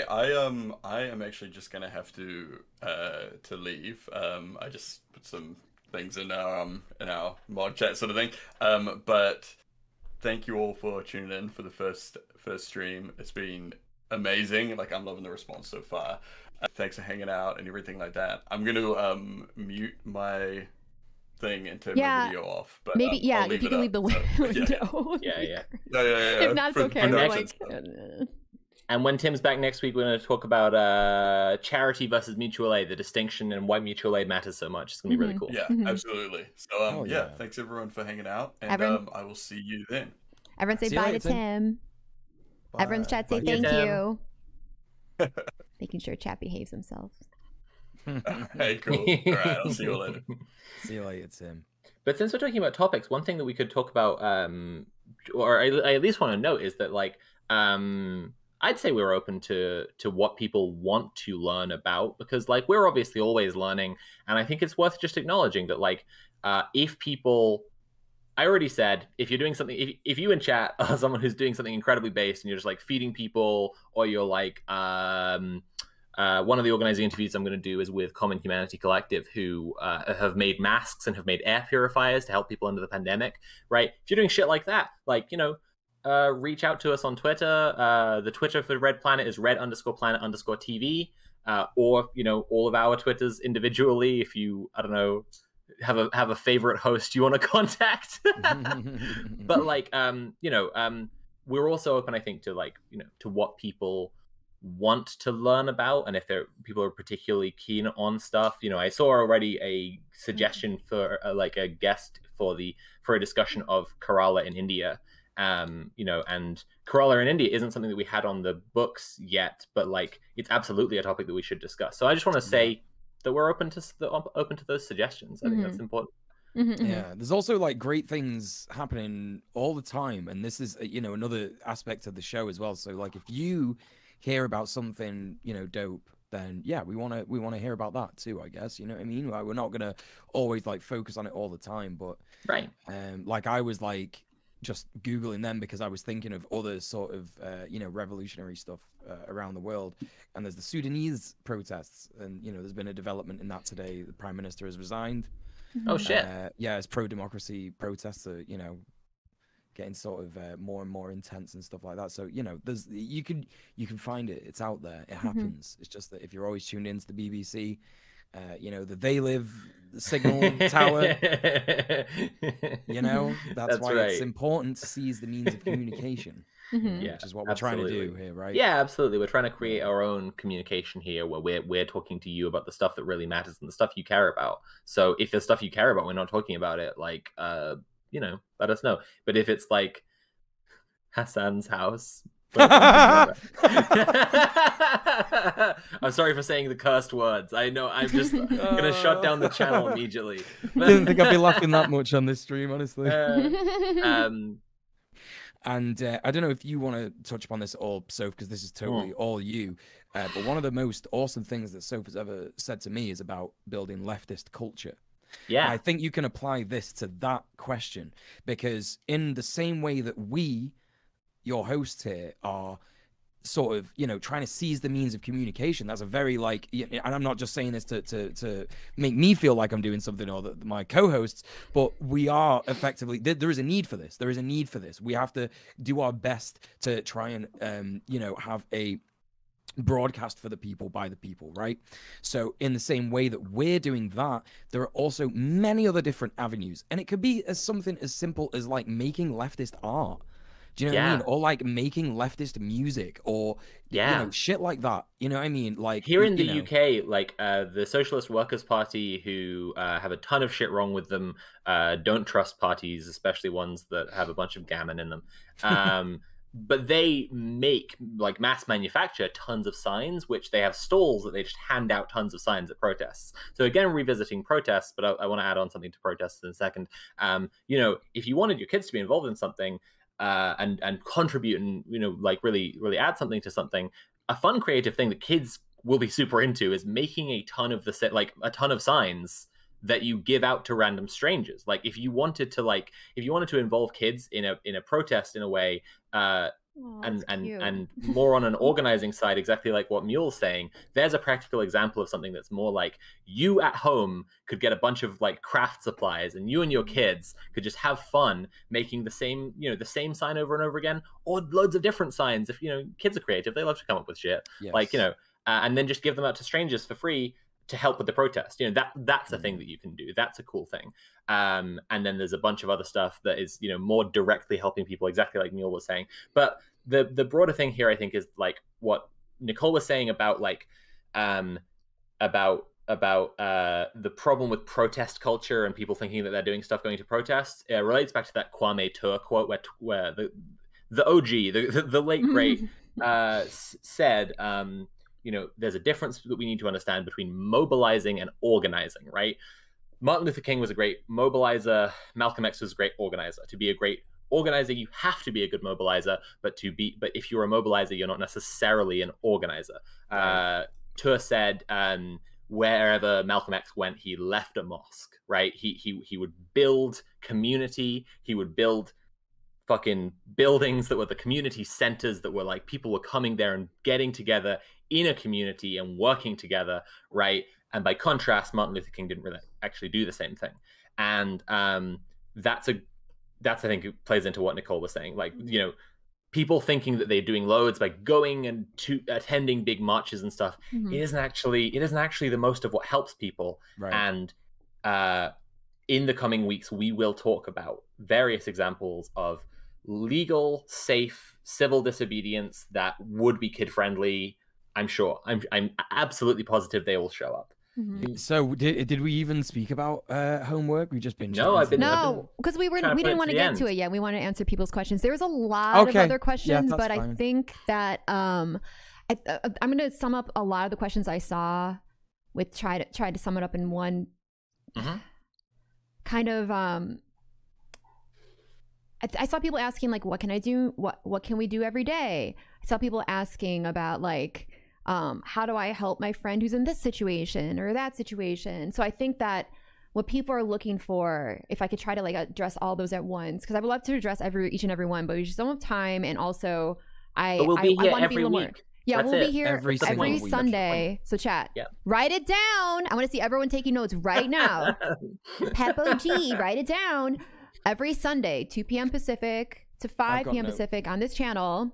I am actually just gonna have to leave. I just put some things in our mod chat sort of thing. But thank you all for tuning in for the first stream. It's been amazing. Like, I'm loving the response so far. Thanks for hanging out and everything like that. I'm gonna mute my thing and turn my video off. But maybe if you can leave the window. Yeah. If not, it's okay. Like, and when Tim's back next week, we're going to talk about charity versus mutual aid, the distinction, and why mutual aid matters so much. It's going to be really cool. Yeah, absolutely. So thanks everyone for hanging out, and I will see you then. Everyone say bye to Tim. Bye. Everyone's chat say thank you. Making sure chat behaves themselves. Hey, cool. All right, I'll see you later. See you later, Tim. But since we're talking about topics, one thing that we could talk about, or I at least want to note, is that like I'd say we're open to what people want to learn about, because like we're obviously always learning, and I think it's worth just acknowledging that like if people. I already said, if you're doing something, if you in chat are someone who's doing something incredibly based and you're just like feeding people, or you're like, one of the organizing interviews I'm going to do is with Common Humanity Collective, who have made masks and have made air purifiers to help people under the pandemic, right? If you're doing shit like that, like, you know, reach out to us on Twitter. The Twitter for Red Planet is red_planet_TV, or, you know, all of our Twitters individually. If you, I don't know, have a favorite host you want to contact. But like you know, we're also open, I think, to like, you know, to what people want to learn about, and if people are particularly keen on stuff. You know, I saw already a suggestion for like a guest for a discussion of Kerala in India. You know, and Kerala in India isn't something that we had on the books yet, but like it's absolutely a topic that we should discuss. So I just want to say that we're open to those suggestions. I think that's important. Yeah, there's also like great things happening all the time, and this is, you know, another aspect of the show as well. So like if you hear about something, you know, dope, then yeah, we want to hear about that too, I guess. You know what I mean? Like, we're not gonna always like focus on it all the time, but right. Like I was like just Googling them because I was thinking of other sort of, you know, revolutionary stuff around the world. And there's the Sudanese protests, and, you know, there's been a development in that today. The Prime Minister has resigned. Oh, shit. Yeah, it's pro-democracy protests are, you know, getting sort of more and more intense and stuff like that. So, you know, there's you can find it. It's out there. It happens. It's just that if you're always tuned into the BBC, you know, the They Live signal tower, you know, that's why it's important to seize the means of communication, yeah, which is what we're trying to do here, right? Yeah, absolutely. We're trying to create our own communication here, where we're talking to you about the stuff that really matters and the stuff you care about. So if the stuff you care about, we're not talking about it, like you know, let us know. But if it's like Hassan's house, I'm sorry for saying the cursed words. I know, I'm just gonna shut down the channel immediately. Didn't think I'd be laughing that much on this stream, honestly. And I don't know if you want to touch upon this at all, Soph, because this is totally all you. But one of the most awesome things that Soph has ever said to me is about building leftist culture. Yeah, and I think you can apply this to that question, because in the same way that we, your hosts here, are sort of, you know, trying to seize the means of communication. That's a very, like, and I'm not just saying this to make me feel like I'm doing something, or my co-hosts, but we are effectively, there is a need for this. There is a need for this. We have to do our best to try and, you know, have a broadcast for the people, by the people, right? So in the same way that we're doing that, there are also many other different avenues. And it could be as something as simple as like making leftist art. Do you know what I mean? Or like making leftist music, or you know, shit like that. You know what I mean? Like here in the UK, like the Socialist Workers' Party, who have a ton of shit wrong with them, don't trust parties, especially ones that have a bunch of gammon in them. But they make, like, mass manufacture tons of signs, which they have stalls that they just hand out tons of signs at protests. So again, revisiting protests, but I want to add on something to protests in a second. You know, if you wanted your kids to be involved in something, and contribute and, you know, like really add something to something, a fun creative thing that kids will be super into is making a ton of a ton of signs that you give out to random strangers. Like if you wanted to involve kids in a protest in a way, and more on an organizing side, exactly like what Mule's saying, there's a practical example of something that's more like you at home could get a bunch of like craft supplies, and you and your kids could just have fun making the same, you know, the same sign over and over again, or loads of different signs. If, you know, kids are creative, they love to come up with shit. Yes. Like, you know, and then just give them out to strangers for free to help with the protest. You know, that's a thing that you can do. That's a cool thing. And then there's a bunch of other stuff that is, you know, more directly helping people, exactly like Mule was saying. But the broader thing here, I think, is like what Nicole was saying about like about the problem with protest culture and people thinking that they're doing stuff going to protests. It relates back to that Kwame Ture quote where the OG, the late great, said, you know, there's a difference that we need to understand between mobilizing and organizing, right? Martin Luther King was a great mobilizer. Malcolm X was a great organizer. To be a great organizer, you have to be a good mobilizer, but if you're a mobilizer, you're not necessarily an organizer. Right. Ture said, wherever Malcolm X went, he left a mosque, right? He would build community. He would build fucking buildings that were the community centers, that were like people were coming there and getting together in a community and working together, right? And by contrast, Martin Luther King didn't really actually do the same thing. And that's I think it plays into what Nicole was saying. Like, you know, people thinking that they're doing loads by going and attending big marches and stuff. Mm-hmm. It isn't actually the most of what helps people. Right. And in the coming weeks, we will talk about various examples of legal, safe, civil disobedience that would be kid-friendly. I'm sure. I'm absolutely positive they will show up. Mm-hmm. So did we even speak about homework? We just been no, because we didn't want to get to it yet. We want to answer people's questions. There's a lot of other questions, but fine. I think that I'm going to sum up a lot of the questions I saw with try to sum it up in one kind of. I saw people asking like, what can I do? What can we do every day? I saw people asking about like, how do I help my friend who's in this situation or that situation? So I think that what people are looking for, if I could try to like address all those at once, because I would love to address each and every one, but we just don't have time. And also I want to be a little more. Yeah, we'll be here every Sunday. So chat, write it down. I want to see everyone taking notes right now. Peppo G, write it down. Every Sunday, 2 p.m. Pacific to 5 p.m. Pacific on this channel.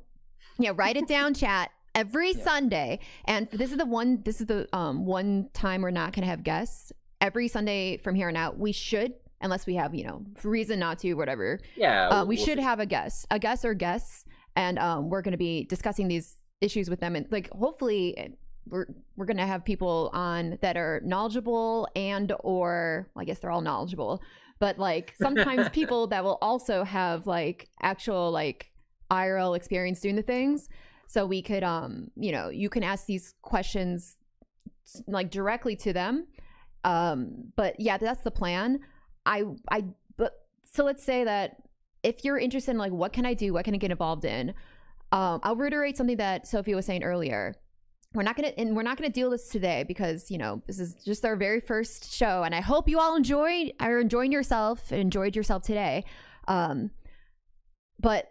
Yeah, write it down, chat. Every Sunday, and this is the one time we're not gonna have guests. Every Sunday from here on out, we should, unless we have, you know, reason not to, whatever. Yeah, we should have a guest or guests, and we're gonna be discussing these issues with them, and like hopefully we're gonna have people on that are knowledgeable or I guess they're all knowledgeable, but like sometimes people that will also have like actual like IRL experience doing the things. So we could, you know, you can ask these questions like directly to them. But yeah, that's the plan. But so let's say that if you're interested in like, what can I do? What can I get involved in? I'll reiterate something that Sophie was saying earlier. We're not gonna deal with this today because, you know, this is just our very first show, and I hope you all are enjoying yourself and enjoyed yourself today. But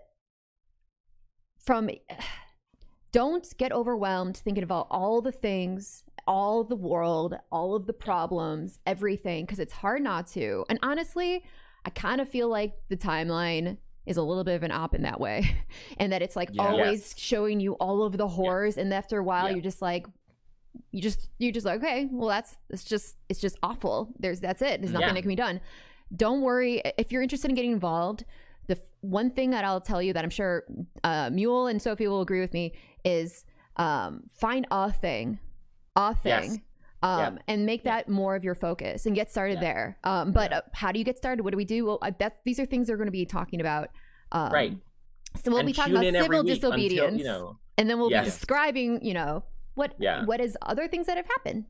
don't get overwhelmed thinking about all the things, all of the world, all of the problems, everything, because it's hard not to. And honestly, I kind of feel like the timeline is a little bit of an op in that way, and that it's like always showing you all of the horrors, and after a while you're just like, you're just like, okay, well it's just awful. That's it. There's nothing that can be done. Don't worry if you're interested in getting involved. The one thing that I'll tell you that I'm sure Mule and Sophie will agree with me is find a thing, and make that more of your focus and get started there. But how do you get started? What do we do? Well, these are things we're going to be talking about. Right. So we'll be talking about civil disobedience, until, and then we'll be describing, you know, what is other things that have happened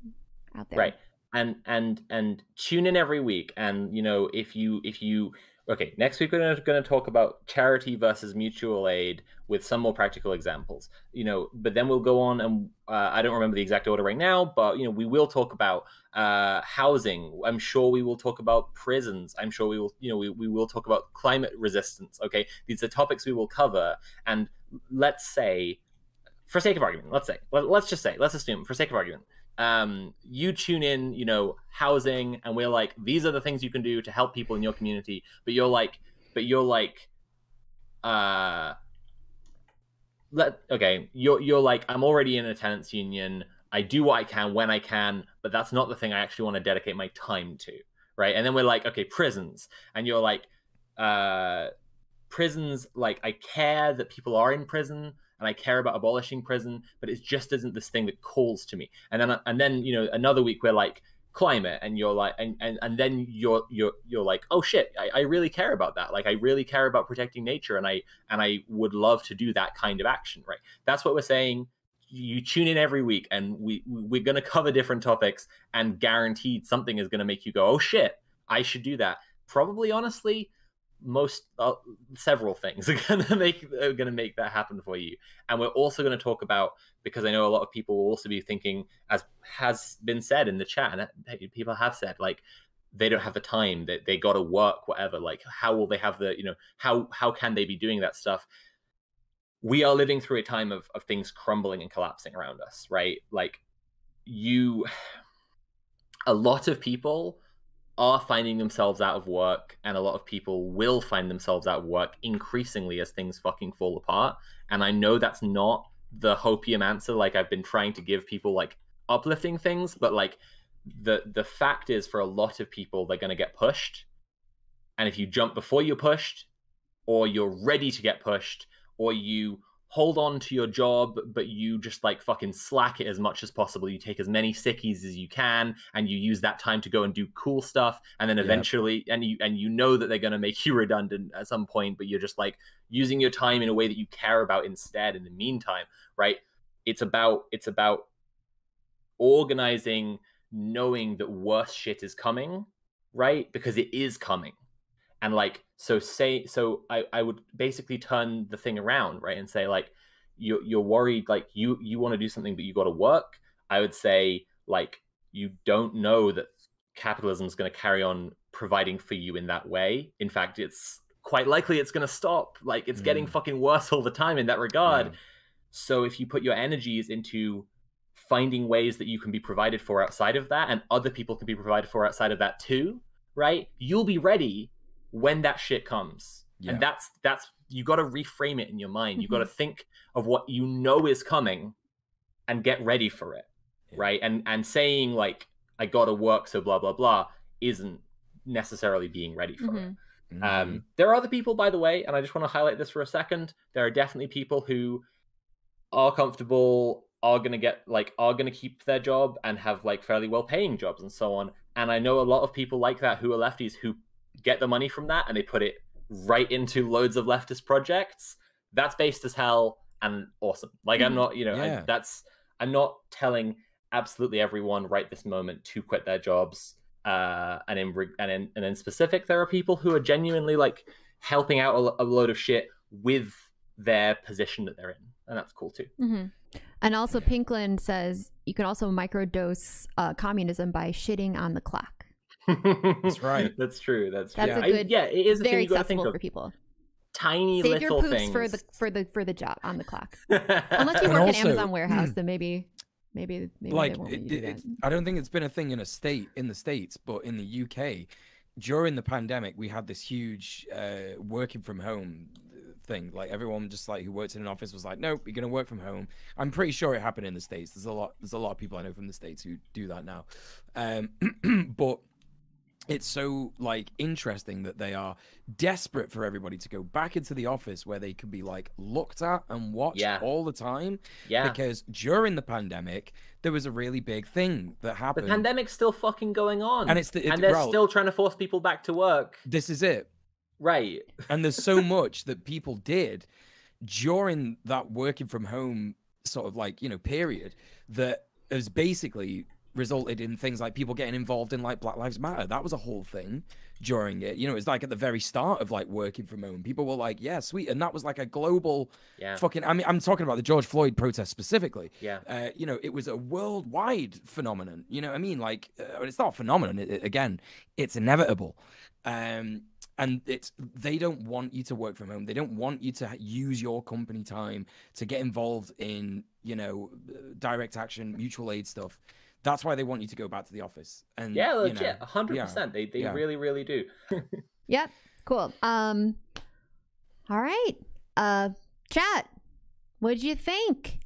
out there. Right. And tune in every week. And, you know, if you okay, next week we're going to talk about charity versus mutual aid with some more practical examples, you know, but then we'll go on and I don't remember the exact order right now, but, you know, we will talk about housing. I'm sure we will talk about prisons. I'm sure we will, you know, we will talk about climate resistance. Okay. These are topics we will cover. And let's say, for sake of argument, let's assume for sake of argument, you tune in, you know, housing, and we're like, these are the things you can do to help people in your community, but you're like you're like, I'm already in a tenants union, I do what I can when I can, but that's not the thing I actually want to dedicate my time to, right? And then we're like, okay, prisons, and you're like, prisons, like, I care that people are in prison, and I care about abolishing prison, but it just isn't this thing that calls to me. And then you know, another week we're like climate, and you're like, and then you're like, oh shit, I really care about that. Like, I really care about protecting nature, and I would love to do that kind of action, right? That's what we're saying. You tune in every week, and we're going to cover different topics, and guaranteed something is going to make you go, oh shit, I should do that. Probably, honestly, several things are gonna make that happen for you. And we're also going to talk about, because I know a lot of people will also be thinking, as has been said in the chat, and people have said, like, they don't have the time, that they got to work, whatever. Like, how will they have the, you know, how can they be doing that stuff? We are living through a time of things crumbling and collapsing around us, right? Like, a lot of people are finding themselves out of work, and a lot of people will find themselves out of work increasingly as things fucking fall apart. And I know that's not the hopium answer, like I've been trying to give people, like, uplifting things, but like the fact is, for a lot of people, they're going to get pushed. And if you jump before you're pushed, or you're ready to get pushed, or you hold on to your job, but you just like fucking slack it as much as possible. You take as many sickies as you can, and you use that time to go and do cool stuff. And then eventually, and you know that they're going to make you redundant at some point, but you're just like using your time in a way that you care about instead in the meantime, right? It's about organizing, knowing that worse shit is coming, right? Because it is coming. And like, so I would basically turn the thing around, right? And say, like, you're worried, like you want to do something, but you got to work. I would say, like, you don't know that capitalism is going to carry on providing for you in that way. In fact, it's quite likely it's going to stop. Like, it's getting fucking worse all the time in that regard. Yeah. So if you put your energies into finding ways that you can be provided for outside of that, and other people can be provided for outside of that too, right? You'll be ready when that shit comes. And that's you got to reframe it in your mind. You got to think of what you know is coming and get ready for it, right? And saying, like, I got to work, so blah blah blah, isn't necessarily being ready for it. There are other people, by the way, and I just want to highlight this for a second. There are definitely people who are comfortable, are going to keep their job and have like fairly well paying jobs and so on. And I know a lot of people like that who are lefties who get the money from that and they put it right into loads of leftist projects, that's based as hell and awesome. Like, I'm not, you know, I'm not telling absolutely everyone right this moment to quit their jobs. And in specific, there are people who are genuinely like helping out a load of shit with their position that they're in, and that's cool too. And also, Pinkland says you can also microdose communism by shitting on the clock. That's right. That's true. That's a good. It is a very thing you gotta accessible think of. for people. Tiny Save little your poops things for the job on the clock. Unless you work in Amazon warehouse, then maybe like they won't let you do that. I don't think it's been a thing in the States, but in the UK, during the pandemic, we had this huge working from home thing. Like, everyone just like who works in an office was like, nope, you're gonna work from home. I'm pretty sure it happened in the States. There's a lot of people I know from the States who do that now. But it's so like interesting that they are desperate for everybody to go back into the office where they can be like looked at and watched all the time. Because during the pandemic, there was a really big thing that happened. The pandemic's still fucking going on, and they're still trying to force people back to work. This is it, right? And there's so much that people did during that working from home sort of like, you know, period that has basically resulted in things like people getting involved in like Black Lives Matter. That was a whole thing during it. You know, it's like at the very start of like working from home, people were like, yeah, sweet. And that was like a global fucking, I mean, I'm talking about the George Floyd protest specifically. You know, it was a worldwide phenomenon. You know what I mean? Like, it's not a phenomenon. Again, it's inevitable. And they don't want you to work from home. They don't want you to use your company time to get involved in, you know, direct action, mutual aid stuff. That's why they want you to go back to the office. And yeah, legit, 100%. They really, really do. Yep, cool. All right, chat. What'd you think?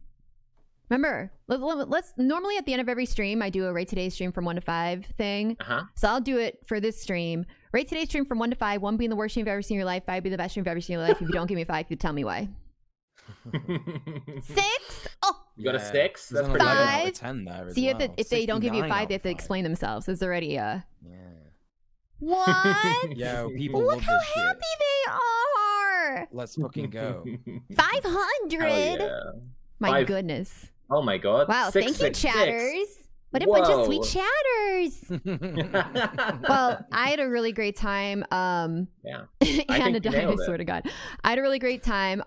Remember, let's normally at the end of every stream, I do a Rate Today's stream from 1 to 5 thing. So I'll do it for this stream. Rate today's stream from 1 to 5. 1 being the worst stream you've ever seen in your life. 5 being the best stream you've ever seen in your life. If you don't give me a 5, you tell me why. 6? Oh, you got a 6? That's pretty 5. 10 there. See, if they don't give you a 5, they have to explain themselves. It's already a. What? Yo, people look love how this happy shit. they are. Let's fucking go. 500. My goodness. Oh my god. Wow. Thank you, chatters. What a bunch of sweet chatters. Well, I had a really great time. Yeah. And I swear to God. I had a really great time.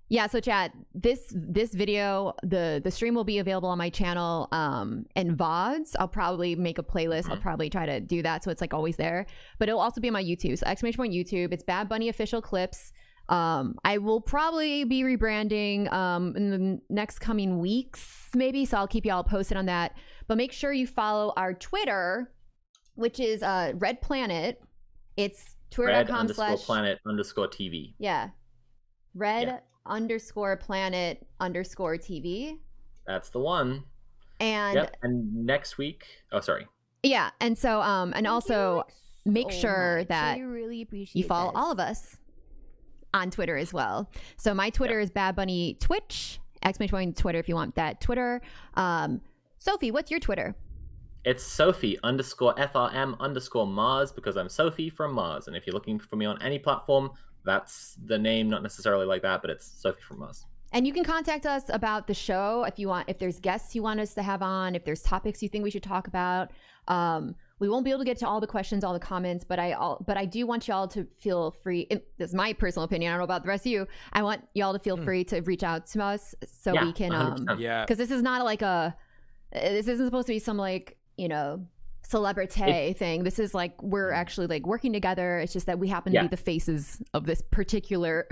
Yeah, so chat, this video, the stream will be available on my channel in VODs. I'll probably make a playlist. I'll probably try to do that so it's like always there. But it'll also be on my YouTube. So !point YouTube. It's Bad Bunny official clips. I will probably be rebranding in the next coming weeks, maybe. So I'll keep y'all posted on that. But make sure you follow our Twitter, which is Red Planet. It's twitter.com/Planet_TV. Yeah. Red_Planet_TV. That's the one. And and next week. Oh, sorry. Yeah, and so and also make sure that you follow all of us on Twitter as well. So my Twitter is Bad Bunny Twitch. !point Twitter if you want that Twitter. Sophie, what's your Twitter? It's Sophie_FRM_Mars because I'm Sophie from Mars. And if you're looking for me on any platform, that's the name, not necessarily like that, but it's Sophie from Mars. And you can contact us about the show if you want, if there's guests you want us to have on, if there's topics you think we should talk about. We won't be able to get to all the questions, all the comments, but I do want y'all to feel free. This is my personal opinion. I don't know about the rest of you. I want y'all to feel free to reach out to us so we can, because this is not like this isn't supposed to be some like, you know, celebrity thing. This is like, we're actually like working together. It's just that we happen to be the faces of this particular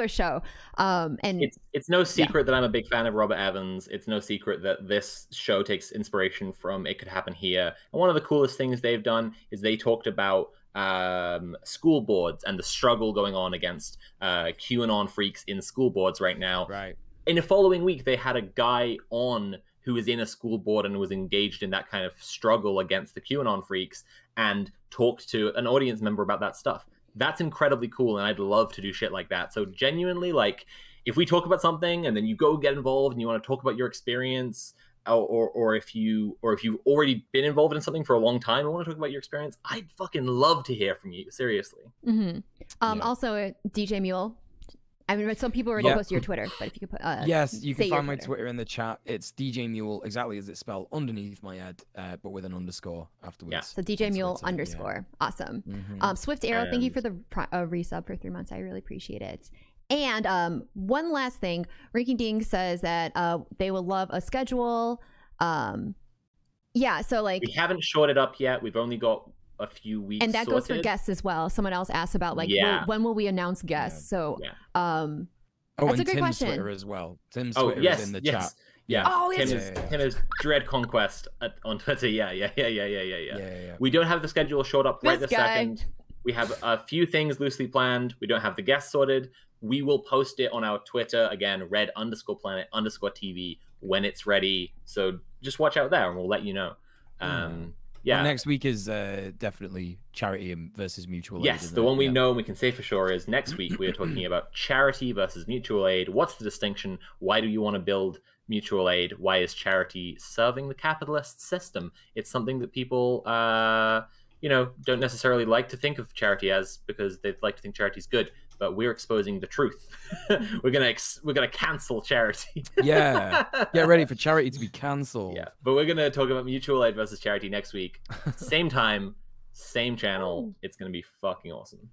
show. And it's no secret that I'm a big fan of Robert Evans. It's no secret that this show takes inspiration from It Could Happen Here. And one of the coolest things they've done is they talked about school boards and the struggle going on against QAnon freaks in school boards right now. Right. In the following week, they had a guy on who was in a school board and was engaged in that kind of struggle against the QAnon freaks and talked to an audience member about that stuff. That's incredibly cool, and I'd love to do shit like that. So genuinely, like, if we talk about something and then you go get involved and you want to talk about your experience, or if you've already been involved in something for a long time and want to talk about your experience, I'd fucking love to hear from you. Seriously. Also, DJ Mule. I mean, some people already posted your Twitter, but if you could put yes, you can find my Twitter in the chat. It's DJ Mule, exactly as it's spelled, underneath my head, but with an underscore afterwards. Yeah. So DJ Mule _ awesome. Swift Arrow, thank you for the resub for 3 months. I really appreciate it. And one last thing, Rinky Ding says that they would love a schedule. Yeah, so like we haven't shorted up yet. We've only got a few weeks, and that goes for guests as well. Someone else asked about like when will we announce guests? So that's a good question. Twitter as well. Tim's Twitter is in the chat. Yeah. Oh, Tim is Dread Conquest on Twitter. Yeah. We don't have the schedule short up right this second. We have a few things loosely planned. We don't have the guests sorted. We will post it on our Twitter again, red_planet_TV when it's ready. So just watch out there, and we'll let you know. Well, next week is definitely charity versus mutual aid. Yes, the one we know and we can say for sure is next week we are talking about charity versus mutual aid. What's the distinction? Why do you want to build mutual aid? Why is charity serving the capitalist system? It's something that people, don't necessarily like to think of charity as, because they like to think charity is good. But we're exposing the truth. we're gonna cancel charity. Get ready for charity to be cancelled. Yeah, but we're gonna talk about mutual aid versus charity next week. Same time, same channel. It's gonna be fucking awesome.